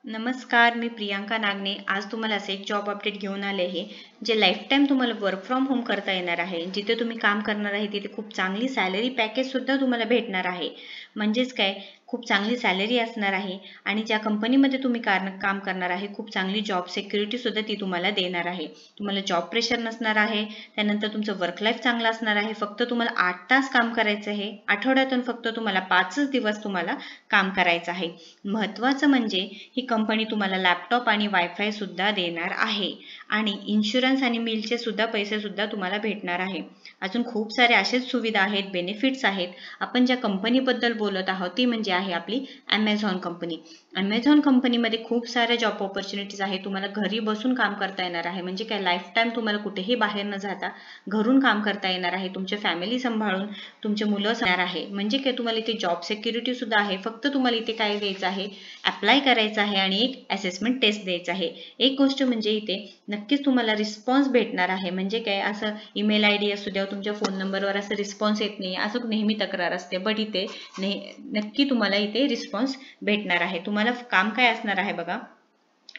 नमस्कार, मी प्रियांका नागने आज तुम्हाला असे एक जॉब अपडेट घेऊन आले आहे जे लाईफ टाईम तुम्हाला वर्क फ्रॉम होम करता येणार आहे. जिथे तुम्ही काम करणार आहे तिथे खूप चांगली सॅलरी पॅकेज सुद्धा तुम्हाला भेटणार आहे. म्हणजेच काय, खूप चांगली सॅलरी असणार आहे आणि ज्या कंपनीमध्ये तुम्ही काम करणार आहे खूप चांगली जॉब सिक्युरिटी सुद्धा ती तुम्हाला देणार आहे. तुम्हाला जॉब प्रेशर नसणार आहे. त्यानंतर तुमचं वर्क लाईफ चांगलं असणार आहे. फक्त तुम्हाला 8 तास काम करायचं आहे. आठवड्यातून फक्त तुम्हाला 5च दिवस तुम्हाला काम करायचं आहे. महत्त्वाचं म्हणजे ही कंपनी तुम्हाला लॅपटॉप आणि वायफाय सुद्धा देणार आहे आणि इन्शुरन्स आणि मिलचे सुद्धा पैसे सुद्धा तुम्हाला भेटणार आहे. अजून खूप सारे असेच सुविधा आहेत, बेनिफिट्स आहेत. आपण ज्या कंपनीबद्दल बोलत आहोत ती म्हणजे आहे आपली ॲमेझॉन कंपनी. ॲमेझॉन कंपनीमध्ये खूप साऱ्या जॉब ऑपॉर्च्युनिटीज आहेत. तुम्हाला घरी बसून काम करता येणार आहे. म्हणजे काय, लाईफ टाईम तुम्हाला कुठेही बाहेर न जाता घरून काम करता येणार आहे. तुमच्या फॅमिली सांभाळून तुमचे मुलं असणार आहे. म्हणजे काय, तुम्हाला इथे जॉब सिक्युरिटी सुद्धा आहे. फक्त तुम्हाला इथे काय द्यायचं आहे, अप्लाय करायचं आहे आणि एक असेसमेंट टेस्ट द्यायचं आहे. एक गोष्ट म्हणजे इथे नक्कीच तुम्हाला रिस्पॉन्स भेटणार आहे. म्हणजे काय, असं ईमेल ID असू द्या, तुमच्या फोन नंबरवर असं रिस्पॉन्स येत नाही असं नेहमी तक्रार असते. बट इथे नक्की तुम्हाला इथे रिस्पॉन्स भेटणार आहे. तुम्हाला काम काय असणार आहे बघा,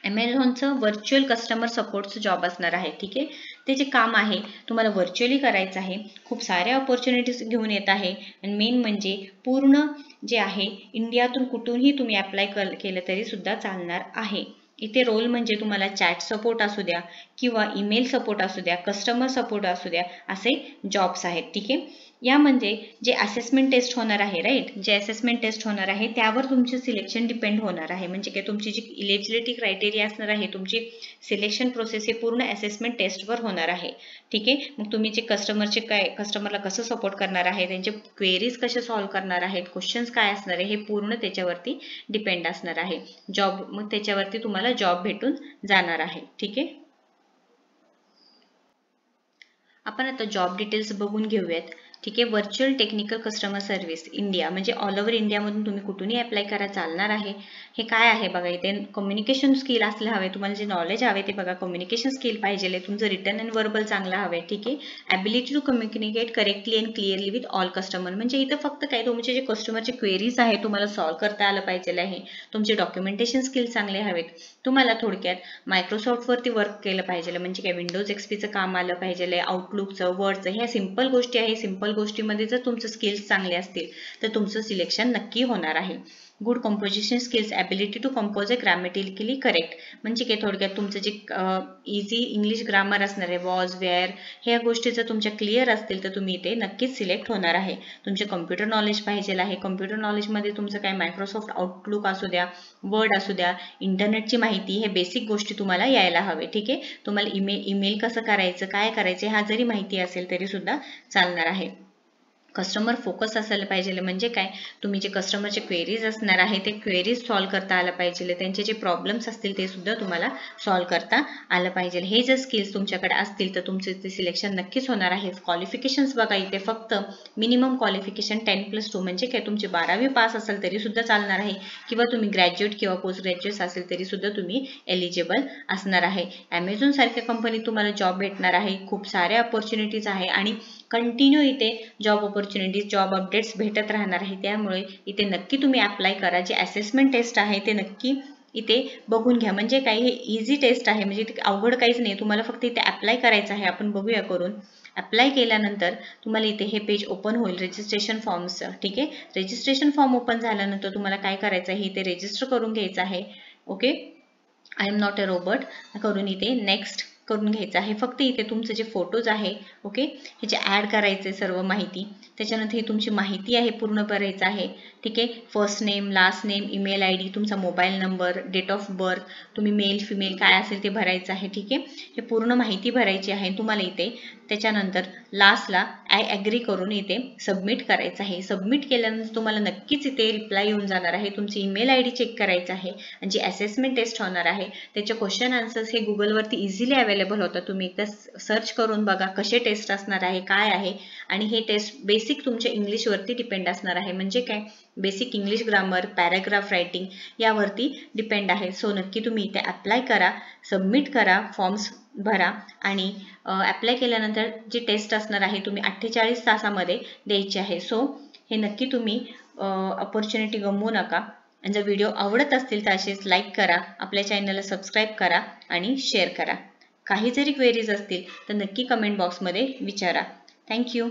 ॲमेझॉनचं व्हर्च्युअल कस्टमर सपोर्टचं जॉब असणार आहे. ठीक आहे, ते जे काम आहे तुम्हाला व्हर्च्युअली करायचं आहे. खूप साऱ्या ऑपॉर्च्युनिटीज घेऊन येत आहे आणि मेन म्हणजे पूर्ण जे आहे इंडियातून कुठूनही तुम्ही अप्लाय केलं तरी सुद्धा चालणार आहे. इथे रोल म्हणजे तुम्हाला चॅट सपोर्ट असू द्या किंवा ईमेल सपोर्ट असू द्या, कस्टमर सपोर्ट असू द्या, असे जॉब्स आहेत. ठीक आहे, यामध्ये जे असेसमेंट टेस्ट होणार आहे, राईट, जे असेसमेंट टेस्ट होणार आहे त्यावर तुमचे सिलेक्शन डिपेंड होणार आहे. म्हणजे काय, तुमची जी इलिजिबिलिटी क्रायटेरिया असणार आहे, तुमची सिलेक्शन प्रोसेस हे पूर्ण असेसमेंट टेस्टवर होणार आहे. ठीक आहे, मग तुम्ही जे कस्टमरला कसं सपोर्ट करणार आहे, त्यांचे क्वेरीज कसे सॉल्व्ह करणार आहेत, क्वेश्चन्स काय असणार आहे, हे पूर्ण त्याच्यावरती डिपेंड असणार आहे. मग त्याच्यावरती तुम्हाला जॉब भेटून जाणार आहे. ठीक आहे, आपण आता जॉब डिटेल्स बघून घेऊयात. ठीक आहे, virtual technical customer service India, म्हणजे ऑल ओव्हर इंडियामधून तुम्ही कुठूनही अप्लाय करा, चालणार आहे. हे काय आहे बघा, इथे कम्युनिकेशन स्किल असले हवे. तुम्हाला जे नॉलेज हवे ते बघा, कम्युनिकेशन स्किल पाहिजे, तुमचं रिटर्न अँड वर्बल चांगलं हवे. ठीक आहे, ability to communicate correctly and clearly with all customer. म्हणजे इथं फक्त काय, तुमचे जे कस्टमरचे क्वेरीज आहे तुम्हाला सॉल्व्ह करता आलं पाहिजे आहे. तुमचे डॉक्युमेंटेशन स्किल चांगले हवेत. तुम्हाला थोडक्यात मायक्रोसॉफ्टवरती वर्क केलं पाहिजे. म्हणजे काय, विंडोज XPचं काम आलं पाहिजे, आउटलुकचं, वर्डचं. ह्या सिंपल गोष्टी आहे. सिंपल गोष्टीमध्ये जर तुमचे स्किल्स चांगले असतील तर तुमचं सिलेक्शन नक्की होणार आहे. Good composition skills, ability to compose a grammatically correct. म्हणजे काय, थोडक्यात तुमचं जे इझी इंग्लिश ग्रामर असणार आहे, वॉज, वेअर, ह्या गोष्टी जर तुमच्या क्लिअर असतील तर तुम्ही इथे नक्कीच सिलेक्ट होणार आहे. तुमचे कम्प्युटर नॉलेज पाहिजे आहे. कम्प्युटर नॉलेजमध्ये तुमचं काय, मायक्रोसॉफ्ट आउटलुक असू द्या, वर्ड असू द्या, इंटरनेटची माहिती, हे बेसिक गोष्टी तुम्हाला यायला हवे. ठीक आहे, तुम्हाला ईमेल कसं करायचं, काय करायचं, हा जरी माहिती असेल तरी सुद्धा चालणार आहे. कस्टमर फोकस असायला पाहिजे. म्हणजे काय, तुम्ही जे कस्टमरचे क्वेरीज असणार आहे ते क्वेरीज सॉल्व्ह करता आलं पाहिजे. त्यांचे जे प्रॉब्लेम्स असतील ते सुद्धा तुम्हाला सॉल्व्ह करता आलं पाहिजे. हे जर स्किल्स तुमच्याकडे असतील तर तुमचे ते सिलेक्शन नक्कीच होणार आहे. क्वालिफिकेशन्स बघा, इथे फक्त मिनिमम क्वालिफिकेशन 10+2, म्हणजे काय, तुमची 12वी पास असेल तरी सुद्धा चालणार आहे किंवा तुम्ही ग्रॅज्युएट किंवा पोस्ट ग्रॅज्युएट असेल तरी सुद्धा तुम्ही एलिजिबल असणार आहे. ॲमेझॉन सारख्या कंपनीत तुम्हाला जॉब भेटणार आहे. खूप साऱ्या ऑपॉर्च्युनिटीज आहे आणि कंटिन्यू इथे जॉब ऑपॉर्च्युनिटीज, जॉब अपडेट्स भेटत राहणार आहे. त्यामुळे इथे नक्की तुम्ही अप्लाय करा. जे असेसमेंट टेस्ट आहे ते नक्की इथे बघून घ्या. म्हणजे काही हे इझी टेस्ट आहे, म्हणजे इथे अवघड काहीच नाही. तुम्हाला फक्त इथे अप्लाय करायचं आहे. आपण बघूया करून. अप्लाय केल्यानंतर तुम्हाला इथे हे पेज ओपन होईल रजिस्ट्रेशन फॉर्मचं. ठीक आहे, रजिस्ट्रेशन फॉर्म ओपन झाल्यानंतर तुम्हाला काय करायचं आहे, इथे रजिस्टर करून घ्यायचं आहे. Okay, I am not a robot करून इथे नेक्स्ट करून घ्यायचं आहे. फक्त इथे तुमचे जे फोटोज आहे, ओके, ह्याचे ॲड करायचे सर्व माहिती. त्याच्यानंतर ही तुमची माहिती आहे पूर्ण भरायचं आहे. ठीक आहे, first name, last name, email ID, तुमचा mobile number, date of birth, तुम्ही मेल फिमेल काय असेल ते भरायचं आहे. ठीक आहे, हे पूर्ण माहिती भरायची आहे तुम्हाला इथे. त्याच्यानंतर लास्टला आय ॲग्री करून इथे सबमिट करायचं आहे. सबमिट केल्यानंतर तुम्हाला नक्कीच इथे रिप्लाय येऊन जाणार आहे. तुमची ईमेल ID चेक करायचं आहे आणि जी असेसमेंट टेस्ट होणार आहे त्याचे क्वेश्चन आन्सर्स हे गुगलवरती इझिली अवेलेबल होतं. तुम्ही एकदा सर्च करून बघा कसे टेस्ट असणार आहे, काय आहे. आणि हे टेस्ट बेसिक तुमच्या इंग्लिशवरती डिपेंड असणार आहे. म्हणजे काय, basic English grammar, paragraph writing यावरती डिपेंड आहे. सो नक्की तुम्ही इथे अप्लाय करा, सबमिट करा, फॉर्म्स भरा आणि अप्लाय केल्यानंतर जी टेस्ट असणार आहे तुम्ही 48 तासामध्ये द्यायची आहे. सो हे नक्की तुम्ही अपॉर्च्युनिटी गमवू नका. आणि जर व्हिडिओ आवडत असतील तर असेच लाईक करा, आपल्या चॅनलला सबस्क्राईब करा आणि शेअर करा. काही जरी क्वेरीज असतील तर नक्की कमेंट बॉक्समध्ये विचारा. थँक्यू.